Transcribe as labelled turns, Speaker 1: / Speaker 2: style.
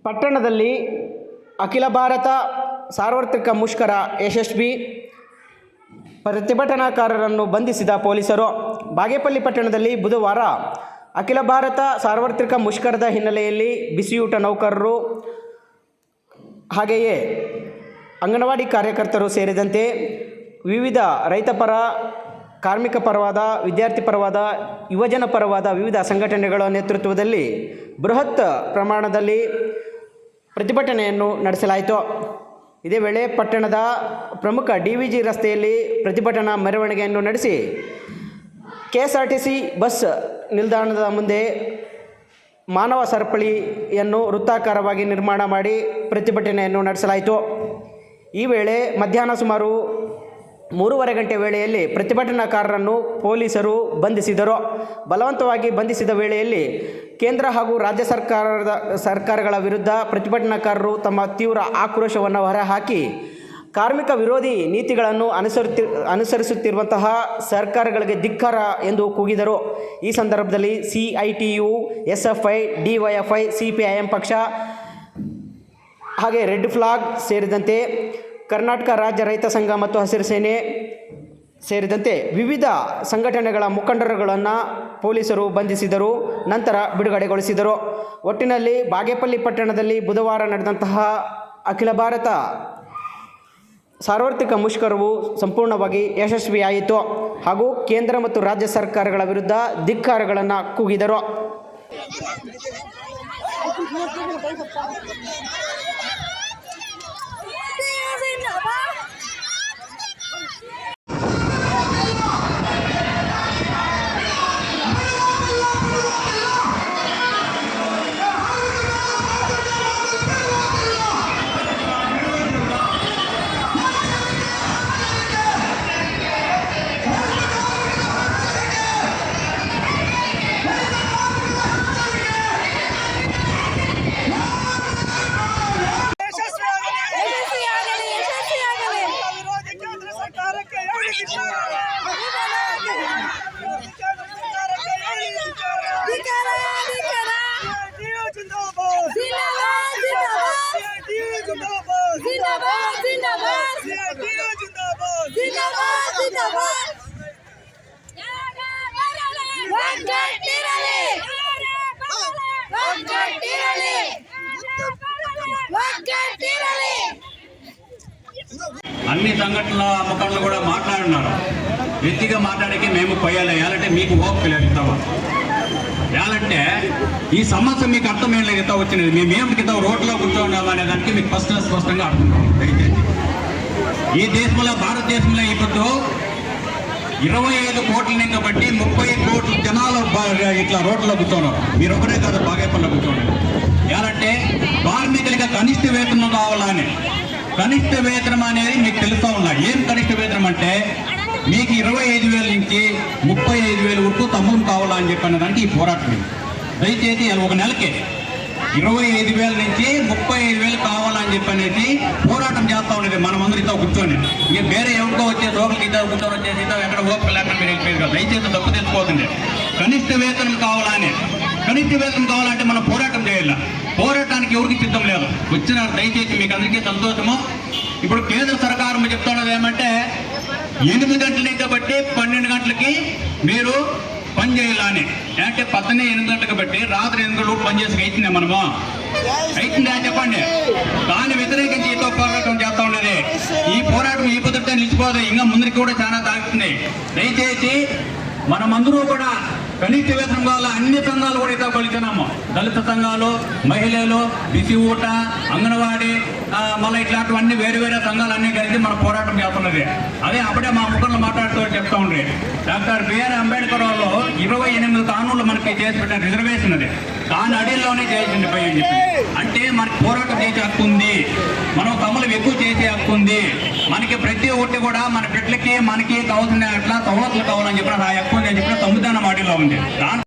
Speaker 1: ಪಟ್ಟಣದಲ್ಲಿ ಅಖಿಲ ಭಾರತ ಸಾರ್ವತ್ರಿಕ ಮುಷ್ಕರ ಯಶಸ್ವಿ. ಪ್ರತಿಭಟನಾಕಾರರನ್ನು ಬಂಧಿಸಿದ ಪೊಲೀಸರು. ಬಾಗೇಪಲ್ಲಿ ಪಟ್ಟಣದಲ್ಲಿ ಬುಧವಾರ ಅಖಿಲ ಭಾರತ ಸಾರ್ವತ್ರಿಕ ಮುಷ್ಕರದ ಹಿನ್ನೆಲೆಯಲ್ಲಿ ಬಿಸಿಯೂಟ ನೌಕರರು ಹಾಗೆಯೇ ಅಂಗನವಾಡಿ ಕಾರ್ಯಕರ್ತರು ಸೇರಿದಂತೆ ವಿವಿಧ ರೈತಪರ, ಕಾರ್ಮಿಕ ಪರವಾದ, ವಿದ್ಯಾರ್ಥಿ ಪರವಾದ, ಯುವಜನ ಪರವಾದ ವಿವಿಧ ಸಂಘಟನೆಗಳ ನೇತೃತ್ವದಲ್ಲಿ ಬೃಹತ್ ಪ್ರಮಾಣದಲ್ಲಿ ಪ್ರತಿಭಟನೆಯನ್ನು ನಡೆಸಲಾಯಿತು. ಇದೇ ವೇಳೆ ಪಟ್ಟಣದ ಪ್ರಮುಖ DVG ರಸ್ತೆಯಲ್ಲಿ ಪ್ರತಿಭಟನಾ ಮೆರವಣಿಗೆಯನ್ನು ನಡೆಸಿ KSRTC ಬಸ್ ನಿಲ್ದಾಣದ ಮುಂದೆ ಮಾನವ ಸರಪಳಿಯನ್ನು ವೃತ್ತಾಕಾರವಾಗಿ ನಿರ್ಮಾಣ ಮಾಡಿ ಪ್ರತಿಭಟನೆಯನ್ನು ನಡೆಸಲಾಯಿತು. ಈ ವೇಳೆ ಮಧ್ಯಾಹ್ನ ಸುಮಾರು 3:30 ಗಂಟೆ ವೇಳೆಯಲ್ಲಿ ಪ್ರತಿಭಟನಾಕಾರರನ್ನು ಪೊಲೀಸರು ಬಂಧಿಸಿದರು. ಬಲವಂತವಾಗಿ ಬಂಧಿಸಿದ ವೇಳೆಯಲ್ಲಿ ಕೇಂದ್ರ ಹಾಗೂ ರಾಜ್ಯ ಸರ್ಕಾರಗಳ ವಿರುದ್ಧ ಪ್ರತಿಭಟನಾಕಾರರು ತಮ್ಮ ತೀವ್ರ ಆಕ್ರೋಶವನ್ನು ಹೊರಹಾಕಿ ಕಾರ್ಮಿಕ ವಿರೋಧಿ ನೀತಿಗಳನ್ನು ಅನುಸರಿಸುತ್ತಿರುವಂತಹ ಸರ್ಕಾರಗಳಿಗೆ ಧಿಕ್ಕಾರ ಎಂದು ಕೂಗಿದರು. ಈ ಸಂದರ್ಭದಲ್ಲಿ CITU, SFI, DYFI, CPIM ಪಕ್ಷ ಹಾಗೆ ರೆಡ್ ಫ್ಲಾಗ್ ಸೇರಿದಂತೆ ಕರ್ನಾಟಕ ರಾಜ್ಯ ರೈತ ಸಂಘ ಮತ್ತು ಹಸಿರು ಸೇನೆ ಸೇರಿದಂತೆ ವಿವಿಧ ಸಂಘಟನೆಗಳ ಮುಖಂಡರುಗಳನ್ನು ಪೊಲೀಸರು ಬಂಧಿಸಿದರು. ನಂತರ ಬಿಡುಗಡೆಗೊಳಿಸಿದರು. ಒಟ್ಟಿನಲ್ಲಿ ಬಾಗೇಪಲ್ಲಿ ಪಟ್ಟಣದಲ್ಲಿ ಬುಧವಾರ ನಡೆದಂತಹ ಅಖಿಲ ಭಾರತ ಸಾರ್ವತ್ರಿಕ ಮುಷ್ಕರವು ಸಂಪೂರ್ಣವಾಗಿ ಯಶಸ್ವಿಯಾಯಿತು ಹಾಗೂ ಕೇಂದ್ರ ಮತ್ತು ರಾಜ್ಯ ಸರ್ಕಾರಗಳ ವಿರುದ್ಧ ಧಿಕ್ಕಾರಗಳನ್ನು ಕೂಗಿದರು.
Speaker 2: అన్ని సంఘటనల ముఖంలో కూడా మాట్లాడున్నారు. వ్యక్తిగా మాట్లాడికి మేము పోయాలి వేయాలంటే మీకు ఓపిక లేదు. వేయాలంటే ఈ సమస్య మీకు అర్థమేం లేదు. వచ్చినది మేమేమిటి కింద రోడ్లో కూర్చోండాము అనే దానికి మీకు స్పష్టంగా అర్థం కావాలి. దయచేసి ఈ దేశంలో, భారతదేశంలో ఇప్పుడు 25 కోట్ల నుంచి బట్టి 30 కోట్ల జనాలు ఇట్లా రోడ్లో కూర్చోన్నారు. మీరు ఒకరే కాదు, బాగేపల్లిలో కూర్చోండి. వేయాలంటే కార్మికులకి కనిష్ట వేతనం కావాలని. కనిష్ట వేతనం అనేది మీకు తెలుస్తూ ఉన్నా. ఏం కనిష్ట వేతనం అంటే మీకు 25,000 నుంచి 35,000 వరకు తమ్ముడు కావాలని చెప్పిన దానికి ఈ పోరాటం. దయచేసి ఒక నెలకే 25,000 నుంచి 35,000 కావాలని చెప్పనేసి పోరాటం చేస్తూ ఉండేది మనమందరితో కూర్చొని. ఇక వేరే ఎవరికో వచ్చే రోగులకి ఇద్దరు కూర్చొని వచ్చేసి ఎక్కడ ఓపిక లేకుండా మీరు వెళ్ళిపోయారు కదా. దయచేసి తప్పు తెచ్చుకోతుంది. కనిష్ట వేతనం కావాలని. కనిష్ట వేతనం కావాలంటే మనం పోరాటం చేయాలి. పోరాటానికి ఎవరికి సిద్ధం లేదు. వచ్చిన దయచేసి మీకు అందరికీ సంతోషము. ఇప్పుడు కేంద్ర సర్కారం చెప్తున్నది ఏమంటే 8 గంటల నుంచి బట్టి 12 గంటలకి మీరు పని చేయాలని. అంటే 8 గంటలకు బట్టి రాత్రి 8 గంటలకు పని చేసి అవుతుంది. మనము అవుతుంది అని చెప్పండి. దాన్ని వ్యతిరేకించి ఈతో పోరాటం చేస్తూ ఉండేది. ఈ పోరాటం ఈ పొద్దుటే నిలిచిపోదు. ఇంకా ముందరికి కూడా చాలా తాగుతుంది. దయచేసి మనమందరూ కూడా కనిష్ట వేతనం కావాల. అన్ని సంఘాలు కూడా ఇతో కలిసినాము. దళిత సంఘాలు, మహిళలు, బిసి ఊట, అంగన్వాడీ, మళ్ళీ ఇట్లాంటివన్నీ వేరు వేరే సంఘాలు అన్నీ కలిసి మన పోరాటం చేస్తున్నది. అదే అప్పుడే మా ముఖంలో మాట్లాడుతూ చెప్తా ఉండే డాక్టర్ బిఆర్ అంబేద్కర్ వాళ్ళు 28 కానూన్లు మనకి చేసి పెట్టిన రిజర్వేషన్ అది. దాని అడిల్లోనే చేసింది పై అని చెప్పి. అంటే మనకి పోరాటం చేసే హక్కు ఉంది. మనం తమ్ములు ఎక్కువ చేసే హక్కు ఉంది. మనకి ప్రతి ఒక్కటి కూడా మన బిడ్డలకి మనకి కావాల్సిన అట్లా సౌలతులు కావాలని చెప్పిన ఆ హక్కు ఉంది అని చెప్పిన 9వ అడిలో ఉంది.